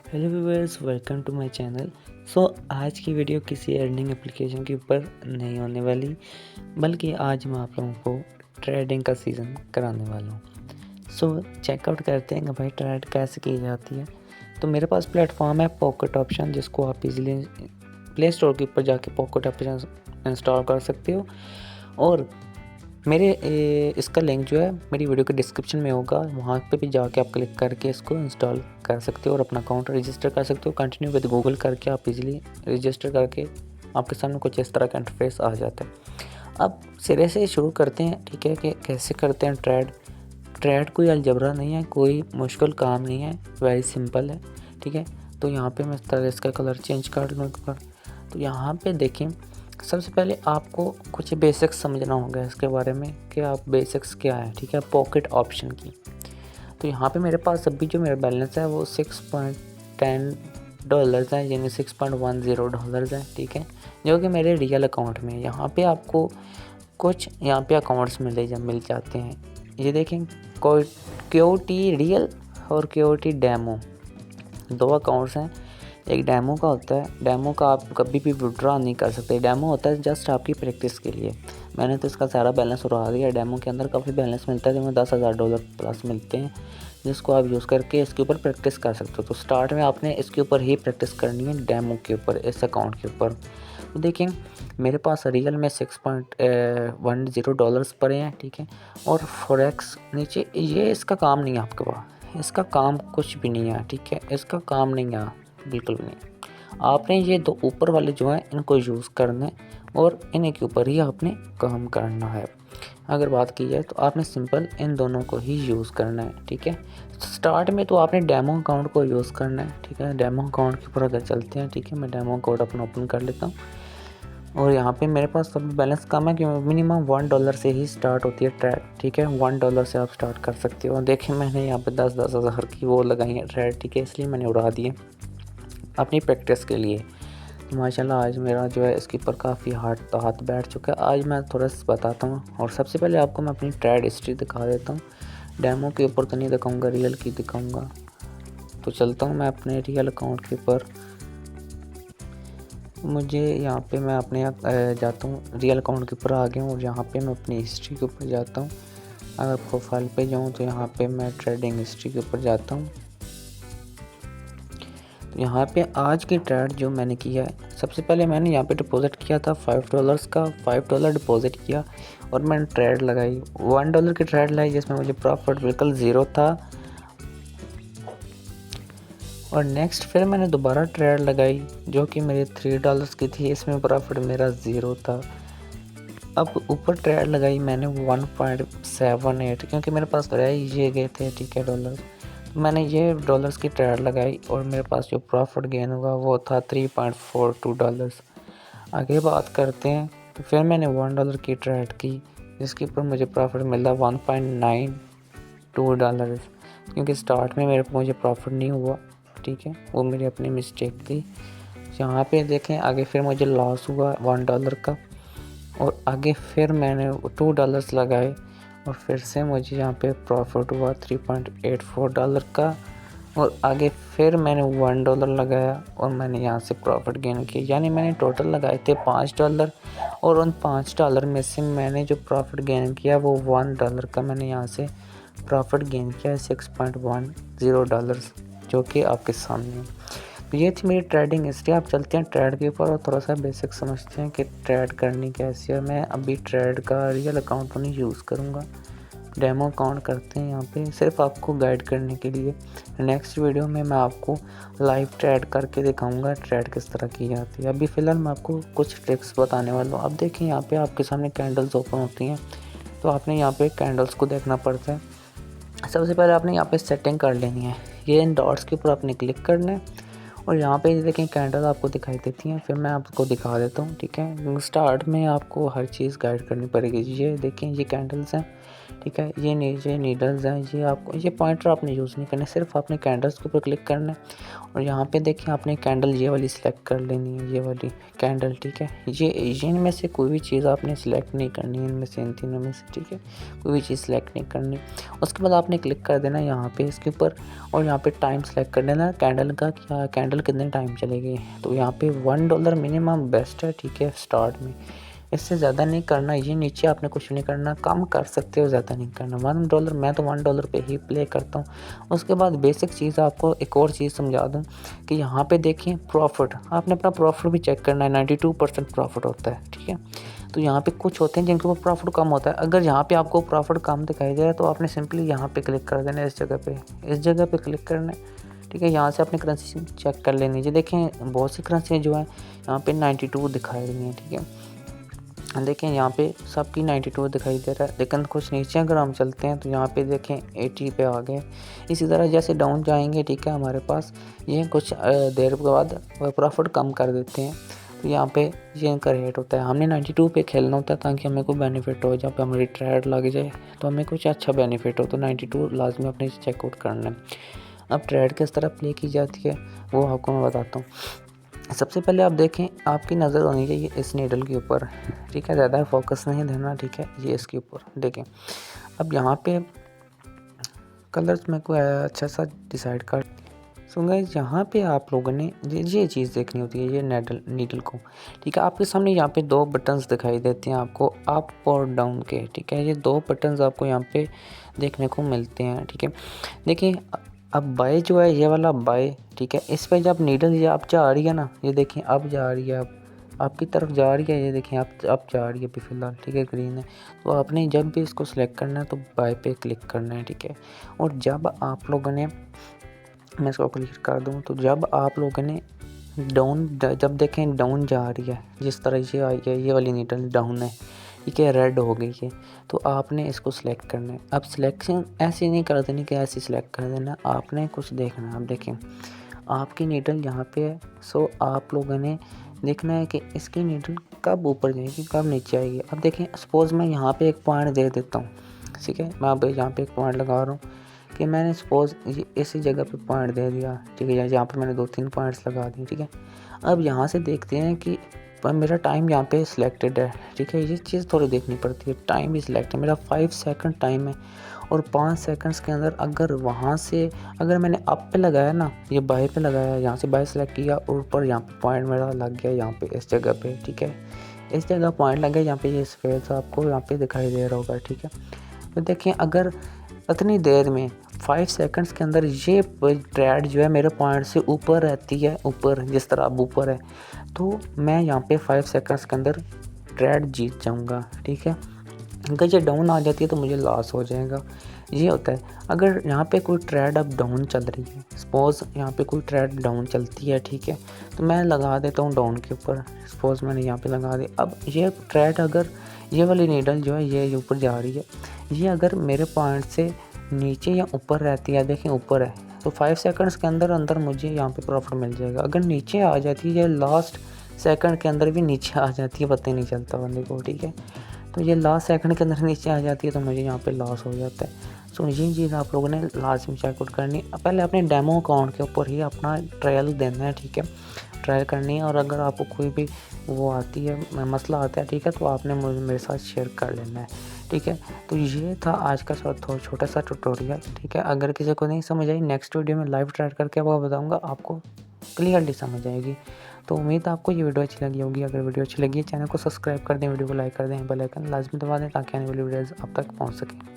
Hello viewers, welcome to my channel. आज की video किसी अर्निंग एप्लीकेशन के ऊपर नहीं होने वाली, बल्कि आज मैं आप लोगों को ट्रेडिंग का सीज़न कराने वाला हूँ। चेकआउट करते हैं कि भाई ट्रेड कैसे की जाती है। तो मेरे पास प्लेटफॉर्म है पॉकेट ऑप्शन, जिसको आप इजीली प्ले स्टोर के ऊपर जाके पॉकेट ऑप्शन इंस्टॉल कर सकते हो। और इसका लिंक जो है मेरी वीडियो के डिस्क्रिप्शन में होगा, वहाँ पे भी जाके आप क्लिक करके इसको इंस्टॉल कर सकते हो और अपना अकाउंट रजिस्टर कर सकते हो। कंटिन्यू विद गूगल करके आप इजीली रजिस्टर करके आपके सामने कुछ इस तरह का इंटरफेस आ जाता है। अब सिरे से शुरू करते हैं, ठीक है, कि कैसे करते हैं ट्रेड कोई अलजबरा नहीं है, कोई मुश्किल काम नहीं है, वेरी सिंपल है, ठीक है। तो यहाँ पे मैं इस तरह इसका कलर चेंज कर लूँ एक बार। तो यहाँ पे देखें, सबसे पहले आपको कुछ बेसिक्स समझना होगा इसके बारे में कि आप बेसिक्स क्या है, ठीक है, पॉकेट ऑप्शन की। तो यहाँ पे मेरे पास अभी जो मेरा बैलेंस है वो $6.10 है, यानी $6.10 है, ठीक है, जो कि मेरे रियल अकाउंट में है। यहाँ पे आपको कुछ यहाँ पे अकाउंट्स मिल जाते हैं। ये देखें, कोई क्यूटी रियल और क्यूटी डेमो, दो अकाउंट्स हैं। एक डेमो का होता है, डेमो का आप कभी भी विड्रॉ नहीं कर सकते। डेमो होता है जस्ट आपकी प्रैक्टिस के लिए। मैंने तो इसका सारा बैलेंस उड़ा दिया। डेमो के अंदर काफ़ी बैलेंस मिलता है, जिसमें $10,000 प्लस मिलते हैं, जिसको आप यूज़ करके इसके ऊपर प्रैक्टिस कर सकते हो। तो स्टार्ट में आपने इसके ऊपर ही प्रैक्टिस करनी है, डेमो के ऊपर, इस अकाउंट के ऊपर। तो देखिए, मेरे पास रियल में $6.10 पड़े हैं, ठीक है। और फॉरेक्स नीचे, ये इसका काम नहीं है आपके पास, इसका काम कुछ भी नहीं है, ठीक है, इसका काम नहीं है, बिल्कुल भी नहीं। आपने ये दो ऊपर वाले जो हैं इनको यूज़ करना है और इन्हीं के ऊपर ही आपने काम करना है। अगर बात की जाए तो आपने सिंपल इन दोनों को ही यूज़ करना है, ठीक है। स्टार्ट में तो आपने डेमो अकाउंट को यूज़ करना है, ठीक है। डेमो अकाउंट के ऊपर अगर चलते हैं, ठीक है, मैं डेमो अकाउंट अपना ओपन कर लेता हूँ। और यहाँ पे मेरे पास सब बैलेंस कम है, क्योंकि मिनिमम $1 से ही स्टार्ट होती है ट्रेड, ठीक है। $1 से आप स्टार्ट कर सकते हो। देखिए, मैंने यहाँ पे 10-10 हज़ार की वो लगाई है ट्रेड, ठीक है, इसलिए मैंने उड़ा दिए अपनी प्रैक्टिस के लिए। माशाल्लाह आज मेरा जो है इसके ऊपर काफ़ी हाथ बैठ चुका है। आज मैं थोड़ा सा बताता हूँ, और सबसे पहले आपको मैं अपनी ट्रेड हिस्ट्री दिखा देता हूँ। डेमो के ऊपर तो नहीं दिखाऊंगा, रियल की दिखाऊंगा। तो चलता हूँ मैं अपने रियल अकाउंट के ऊपर। मुझे यहाँ पे मैं अपने जाता हूँ, रियल अकाउंट के ऊपर आ गया हूँ, और यहाँ पे मैं अपनी हिस्ट्री के ऊपर जाता हूँ। अगर प्रोफाइल पे जाऊँ तो यहाँ पे मैं ट्रेडिंग हिस्ट्री के ऊपर जाता हूँ। तो यहाँ पे आज की ट्रेड जो मैंने किया है, सबसे पहले मैंने यहाँ पे डिपॉजिट किया था $5 का, $5 डिपॉजिट किया और मैंने ट्रेड लगाई, $1 की ट्रेड लाई, जिसमें मुझे प्रॉफिट बिल्कुल ज़ीरो था। और नेक्स्ट फिर मैंने दोबारा ट्रेड लगाई जो कि मेरे $3 की थी, इसमें प्रॉफिट मेरा ज़ीरो था। अब ऊपर ट्रेड लगाई मैंने 1.78, क्योंकि मेरे पास रह ये गए थे, ठीक है, डॉलर। तो मैंने ये डॉलर्स की ट्रेड लगाई और मेरे पास जो प्रॉफिट गेन हुआ वो था $3.42। आगे बात करते हैं, तो फिर मैंने $1 की ट्रेड की, जिसके ऊपर मुझे प्रॉफिट मिला $1.92, क्योंकि स्टार्ट में मुझे प्रॉफिट नहीं हुआ, ठीक है, वो मेरी अपनी मिस्टेक थी। यहाँ पे देखें, आगे फिर मुझे लॉस हुआ $1 का, और आगे फिर मैंने $2 लगाए और फिर से मुझे यहाँ पे प्रॉफिट हुआ $3.84 का। और आगे फिर मैंने $1 लगाया और मैंने यहाँ से प्रॉफिट गेन किया, यानी मैंने टोटल लगाए थे $5, और उन $5 में से मैंने जो प्रॉफिट गेन किया वो $1 का मैंने यहाँ से प्रॉफिट गेन किया $6.10, जो कि आपके सामने है। तो ये थी मेरी ट्रेडिंग हिस्ट्री। आप चलते हैं ट्रेड के ऊपर और थोड़ा सा बेसिक समझते हैं कि ट्रेड करनी कैसी है। मैं अभी ट्रेड का रियल अकाउंट तो नहीं यूज़ करूँगा, डेमो अकाउंट करते हैं यहाँ पे, सिर्फ आपको गाइड करने के लिए। नेक्स्ट वीडियो में मैं आपको लाइव ट्रेड करके दिखाऊंगा ट्रेड किस तरह की जाती है। अभी फ़िलहाल मैं आपको कुछ ट्रिक्स बताने वाला हूँ। अब देखिए, यहाँ पे आपके सामने कैंडल्स ओपन होती हैं, तो आपने यहाँ पे कैंडल्स को देखना पड़ता है। सबसे पहले आपने यहाँ पे सेटिंग कर लेनी है, ये इन डॉट्स के ऊपर आपने क्लिक करना है, और यहाँ पे देखें कैंडल आपको दिखाई देती हैं। फिर मैं आपको दिखा देता हूँ, ठीक है। स्टार्ट में आपको हर चीज़ गाइड करनी पड़ेगी। ये देखें, ये कैंडल्स हैं, ठीक है। ये नीडल्स हैं, ये आपको ये पॉइंटर आपने यूज़ नहीं करना, सिर्फ आपने कैंडल्स के ऊपर क्लिक करना है और यहाँ पे देखिए आपने कैंडल ये वाली सिलेक्ट कर लेनी है, ये वाली कैंडल, ठीक है। ये इनमें से कोई भी चीज़ आपने सिलेक्ट नहीं करनी है, इनमें से इन तीनों में से, ठीक है, कोई भी चीज़ सिलेक्ट नहीं करनी। उसके बाद आपने क्लिक कर देना यहाँ पे इसके ऊपर और यहाँ पे टाइम सेलेक्ट कर देना कैंडल का, क्या कैंडल कितने टाइम चलेगी। तो यहाँ पे $1 मिनिमम बेस्ट है, ठीक है, स्टार्ट में। इससे ज़्यादा नहीं करना, ये नीचे आपने कुछ नहीं करना, कम कर सकते हो, ज़्यादा नहीं करना। $1 मैं तो $1 पे ही प्ले करता हूँ। उसके बाद बेसिक चीज़ आपको एक और चीज़ समझा दूँ कि यहाँ पे देखिए प्रॉफिट, आपने अपना प्रॉफिट भी चेक करना है। 92% प्रॉफिट होता है, ठीक है। तो यहाँ पे कुछ होते हैं जिनके ऊपर प्रॉफिट कम होता है। अगर यहाँ पे आपको प्रॉफिट कम दिखाई दे रहा है तो आपने सिंपली यहाँ पे क्लिक कर देना है, इस जगह पे क्लिक करना है, ठीक है। यहाँ से अपनी करेंसी चेक कर लेनी है। देखें बहुत सी करेंसी जो है यहाँ पे 92 दिखाई रही हैं, ठीक है। देखें यहाँ पे सबकी 92 दिखाई दे रहा है, लेकिन कुछ नीचे अगर हम चलते हैं तो यहाँ पे देखें 80 पे आ गए। इसी तरह जैसे डाउन जाएंगे, ठीक है, हमारे पास ये कुछ देर के बाद प्रॉफिट कम कर देते हैं। तो यहाँ पे ये इनका रेट होता है। हमने 92 पे खेलना होता है ताकि हमें कोई बेनिफिट हो, जब हमारी ट्रेड लग जाए तो हमें कुछ अच्छा बेनिफिट हो। तो 92 लाजमी अपने चेकआउट करना है। अब ट्रेड किस तरह प्ले की जाती है वो आपको मैं बताता हूँ। सबसे पहले आप देखें, आपकी नज़र होनी चाहिए इस नीडल के ऊपर, ठीक है, ज़्यादा फोकस नहीं देना, ठीक है, ये इसके ऊपर देखें। अब यहाँ पे कलर्स में कोई अच्छा सा डिसाइड कर। सो गाइस यहाँ पे आप लोगों ने ये चीज़ देखनी होती है, ये नीडल को, ठीक है। आपके सामने यहाँ पे 2 बटन्स दिखाई देते हैं आपको अप और डाउन के, ठीक है। ये 2 बटन्स आपको यहाँ पे देखने को मिलते हैं, ठीक है। देखिए अब बाय जो है, ये वाला बाय, ठीक है, इस पर जब नीडल ये आप जा रही है ना, ये देखें अब जा रही है, अब आपकी तरफ जा रही है, ये देखें अब जा रही है अभी फ़िलहाल, ठीक है, ग्रीन है। तो आपने जब भी इसको सिलेक्ट करना है तो बाय पे क्लिक करना है, ठीक है। और जब आप लोगों ने, मैं इसको क्लियर कर दूँ, तो जब आप लोगों ने डाउन, जब देखें डाउन जा रही है, जिस तरह ये आई है, ये वाली नीडल डाउन है, ठीक है, रेड हो गई है, तो आपने इसको सिलेक्ट करना है। अब सिलेक्शन ऐसे नहीं कर देनी कि ऐसे सिलेक्ट कर देना, आपने कुछ देखना है। अब देखें आपकी नीडल यहाँ पे है, सो आप लोगों ने देखना है कि इसकी नीडल कब ऊपर जाएगी, कब नीचे आएगी। अब देखें सपोज़ मैं यहाँ पे एक पॉइंट दे देता हूँ, ठीक है, मैं अब यहाँ पे एक पॉइंट लगा रहा हूँ कि मैंने सपोज़ इसी जगह पे पॉइंट दे दिया, ठीक है, यहाँ पे मैंने 2-3 पॉइंट्स लगा दिए, ठीक है। अब यहाँ से देखते हैं कि मेरा टाइम यहाँ पे सिलेक्टेड है, ठीक है, ये चीज़ थोड़ी देखनी पड़ती है। टाइम भी सिलेक्ट है, मेरा 5 सेकंड टाइम है और 5 सेकंड्स के अंदर अगर वहाँ से अगर मैंने अप पे लगाया ना, ये बाय पे लगाया, यहाँ से बाय सेलेक्ट किया और ऊपर यहाँ पे पॉइंट मेरा लग गया, यहाँ पे इस जगह पे, ठीक है, इस जगह पॉइंट लग गया, यहाँ पे ये सफ़ेद आपको यहाँ पे दिखाई दे रहा होगा, ठीक है। तो देखिए अगर इतनी देर में 5 सेकंड्स के अंदर ये ट्रेड जो है मेरे पॉइंट से ऊपर रहती है, ऊपर जिस तरह अब ऊपर है, तो मैं यहाँ पे 5 सेकंड्स के अंदर ट्रेड जीत जाऊँगा, ठीक है। अगर ये डाउन आ जाती है तो मुझे लॉस हो जाएगा, ये होता है। अगर यहाँ पे कोई ट्रेड अब डाउन चल रही है, सपोज़ यहाँ पे कोई ट्रेड डाउन चलती है, ठीक है, तो मैं लगा देता हूँ डाउन के ऊपर, सपोज़ मैंने यहाँ पे लगा दी। अब ये ट्रेड अगर ये वाली नीडल जो है ये ऊपर जा रही है, ये अगर मेरे पॉइंट से नीचे या ऊपर रहती है, देखें ऊपर है, तो 5 सेकंड्स के अंदर अंदर मुझे यहाँ पे प्रॉफिट मिल जाएगा। अगर नीचे आ जाती है, लास्ट सेकंड के अंदर भी नीचे आ जाती है, पता ही नहीं चलता बंदे को, ठीक है, तो ये लास्ट सेकंड के अंदर नीचे आ जाती है तो मुझे यहाँ पे लॉस हो जाता है। सो ये चीज़ आप लोगों ने लाजमी चेकआउट करनी। पहले अपने डेमो अकाउंट के ऊपर ही अपना ट्रायल देना है, ठीक है, ट्रायल करनी है। और अगर आपको कोई भी वो आती है, मसला आता है, ठीक है, तो आपने मेरे साथ शेयर कर लेना है, ठीक है। तो ये था आज का छोटा सा ट्यूटोरियल, ठीक है। अगर किसी को नहीं समझ आई, नेक्स्ट वीडियो में लाइव ट्राई करके आपको बताऊँगा, आपको क्लियरली समझ आएगी। तो उम्मीद है आपको ये वीडियो अच्छी लगी होगी। अगर वीडियो अच्छी लगी, चैनल को सब्सक्राइब कर दें, वीडियो को लाइक कर दें, बेल आइकन लाजमी दबा दें ताकि आने वाली वीडियोज़ आप तक पहुँच सकें।